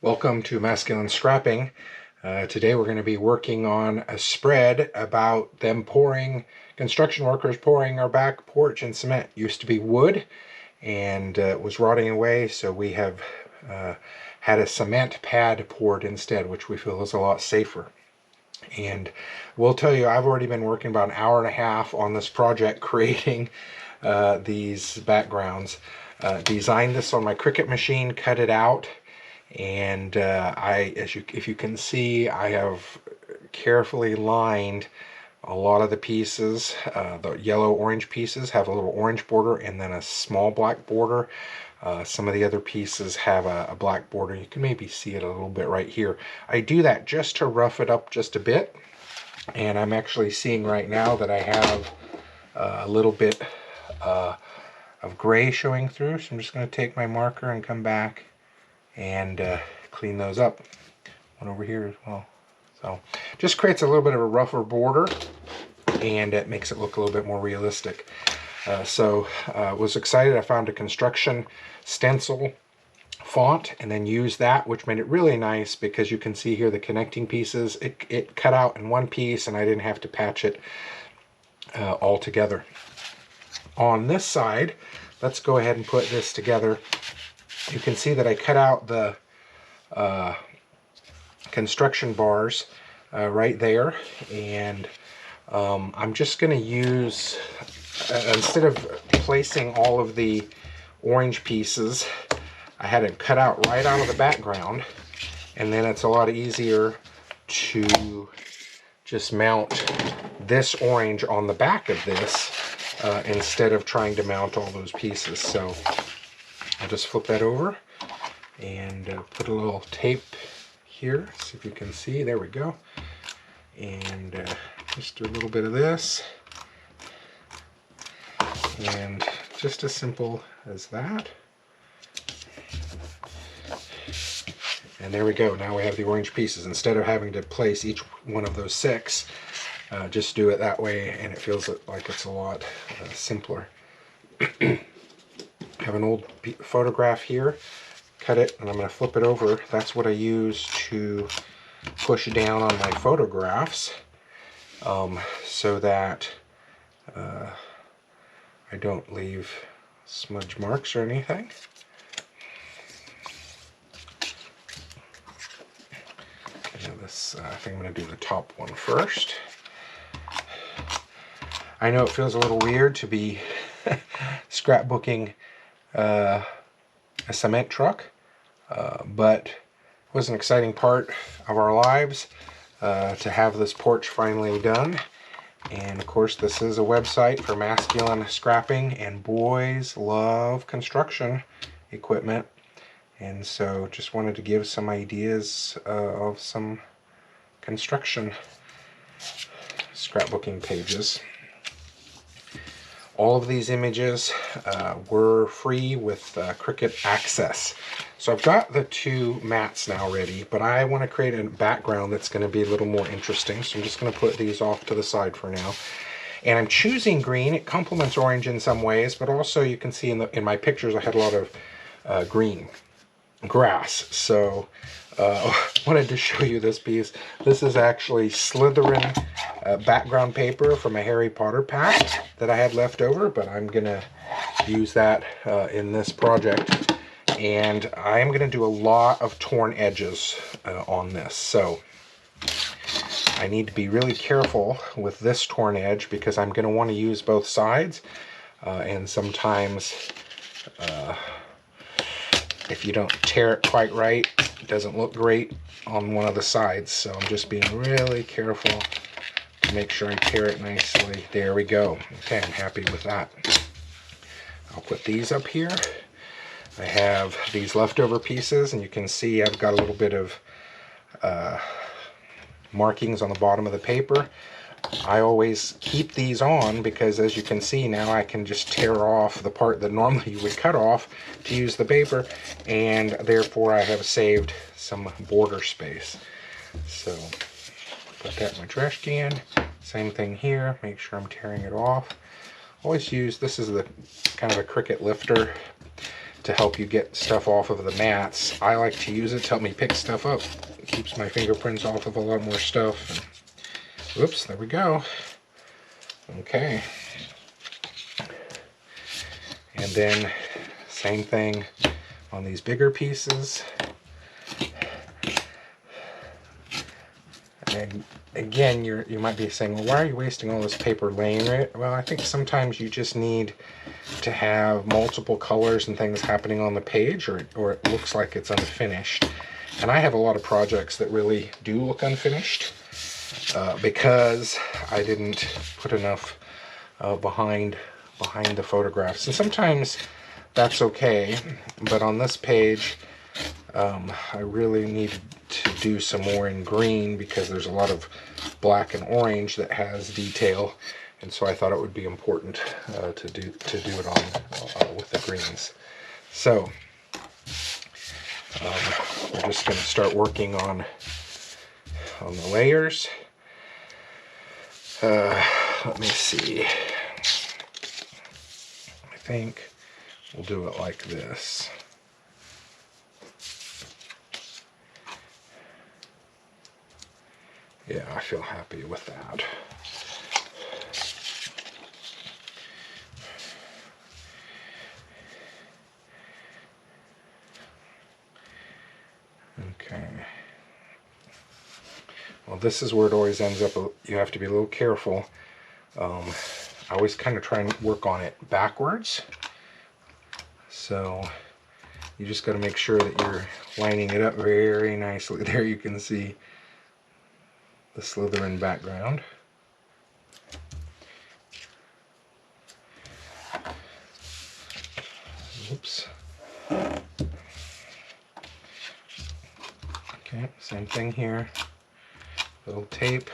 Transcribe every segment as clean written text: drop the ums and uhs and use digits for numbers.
Welcome to Masculine Scrapping. Today we're going to be working on a spread about them construction workers pouring our back porch in cement. Used to be wood and it was rotting away, so we have had a cement pad poured instead, which we feel is a lot safer. And we'll tell you, I've already been working about an hour and a half on this project creating these backgrounds. Designed this on my Cricut machine, cut it out, and if you can see, I have carefully lined a lot of the pieces. The yellow-orange pieces have a little orange border and then a small black border. Some of the other pieces have a black border. You can maybe see it a little bit right here. I do that just to rough it up just a bit, and I'm actually seeing right now that I have a little bit of gray showing through, so I'm just going to take my marker and come back and clean those up. One over here as well. So just creates a little bit of a rougher border, and it makes it look a little bit more realistic. Was excited. I found a construction stencil font and then used that, which made it really nice because you can see here the connecting pieces. It cut out in one piece and I didn't have to patch it all together. On this side, let's go ahead and put this together. You can see that I cut out the construction bars right there, and I'm just going to use, instead of placing all of the orange pieces, I had it cut out right out of the background, and then it's a lot easier to just mount this orange on the back of this instead of trying to mount all those pieces. So I'll just flip that over and put a little tape here, see if you can see. There we go. And just do a little bit of this, and just as simple as that. And there we go. Now we have the orange pieces. Instead of having to place each one of those six, just do it that way, and it feels like it's a lot simpler. Have an old photograph here, cut it, and I'm going to flip it over. That's what I use to push down on my photographs, so that I don't leave smudge marks or anything. And this, I think I'm going to do the top one first. I know it feels a little weird to be scrapbooking a cement truck, but it was an exciting part of our lives to have this porch finally done. And of course, this is a website for masculine scrapping, and boys love construction equipment, and so just wanted to give some ideas of some construction scrapbooking pages. All of these images were free with Cricut Access. So I've got the two mats now ready, but I want to create a background that's going to be a little more interesting. So I'm just going to put these off to the side for now. And I'm choosing green. It complements orange in some ways, but also you can see in my pictures I had a lot of green grass. So wanted to show you this piece. This is actually Slytherin background paper from a Harry Potter pack that I had left over, but I'm gonna use that in this project, and I'm gonna do a lot of torn edges on this. So I need to be really careful with this torn edge because I'm gonna want to use both sides, and sometimes if you don't tear it quite right, it doesn't look great on one of the sides. So I'm just being really careful to make sure I tear it nicely. There we go. Okay, I'm happy with that. I'll put these up here. I have these leftover pieces, and you can see I've got a little bit of markings on the bottom of the paper. I always keep these on because, as you can see now, I can just tear off the part that normally you would cut off to use the paper, and therefore I have saved some border space. So put that in my trash can. Same thing here. Make sure I'm tearing it off. Always use, this is the kind of a Cricut lifter to help you get stuff off of the mats. I like to use it to help me pick stuff up. It keeps my fingerprints off of a lot more stuff. Whoops, there we go. Okay. And then same thing on these bigger pieces. And again, you might be saying, well, why are you wasting all this paper laying it? Well, I think sometimes you just need to have multiple colors and things happening on the page, or it looks like it's unfinished. And I have a lot of projects that really do look unfinished because I didn't put enough behind the photographs. And sometimes that's okay, but on this page, I really needed to do some more in green because there's a lot of black and orange that has detail, and so I thought it would be important to do it on with the greens. So we're just going to start working on the layers. Let me see. I think we'll do it like this. Yeah, I feel happy with that. Okay. Well, this is where it always ends up. You have to be a little careful. I always kind of try and work on it backwards. So you just got to make sure that you're lining it up very nicely. There you can see the Slytherin background. Oops. Okay, same thing here. Little tape.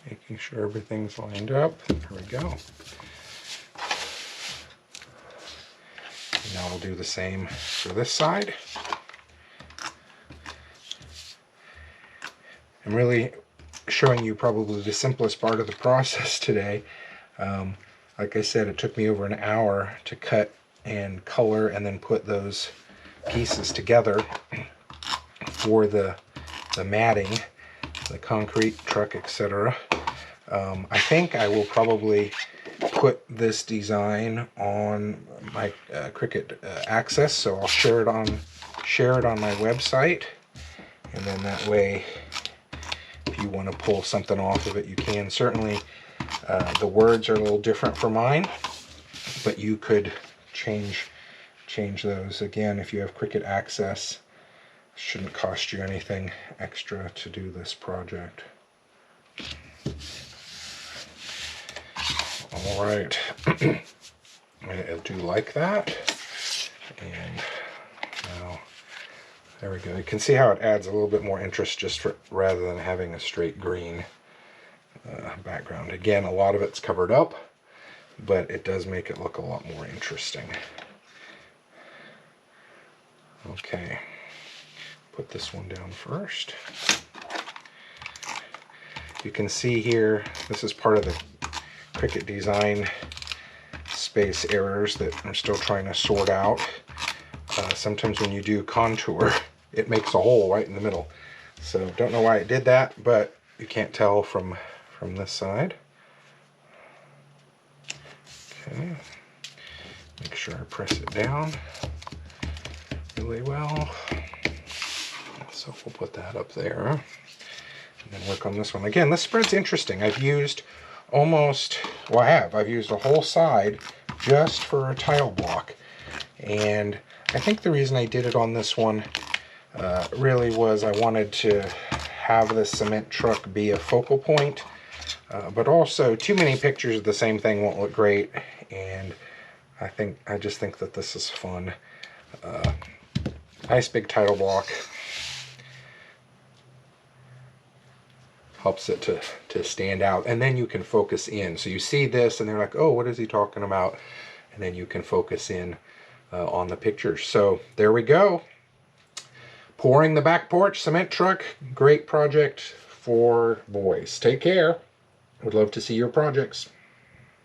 Making sure everything's lined up. There we go. And now we'll do the same for this side. I'm really showing you probably the simplest part of the process today. Like I said, it took me over an hour to cut and color and then put those pieces together for the matting, the concrete truck, etc. I think I will probably put this design on my Cricut Access, so I'll share it on my website, and then that way, if you want to pull something off of it, you can. Certainly, the words are a little different for mine, but you could change those. Again, if you have Cricut Access, it shouldn't cost you anything extra to do this project. All right, I do like that, and now there we go. You can see how it adds a little bit more interest rather than having a straight green background. Again, a lot of it's covered up, but it does make it look a lot more interesting. Okay, put this one down first. You can see here, this is part of the Cricut design space errors that I'm still trying to sort out. Sometimes when you do contour, it makes a hole right in the middle. So don't know why it did that, but you can't tell from this side. Okay, make sure I press it down really well. So we'll put that up there. And then work on this one. Again, this spread's interesting. I've used I've used a whole side just for a tile block. And I think the reason I did it on this one really was I wanted to have the cement truck be a focal point, but also too many pictures of the same thing won't look great, and I just think that this is fun. Nice big title block. helps it to stand out. And then you can focus in. So you see this and they're like, oh, what is he talking about? And then you can focus in on the pictures. So there we go. Pouring the back porch cement truck. Great project for boys. Take care. Would love to see your projects.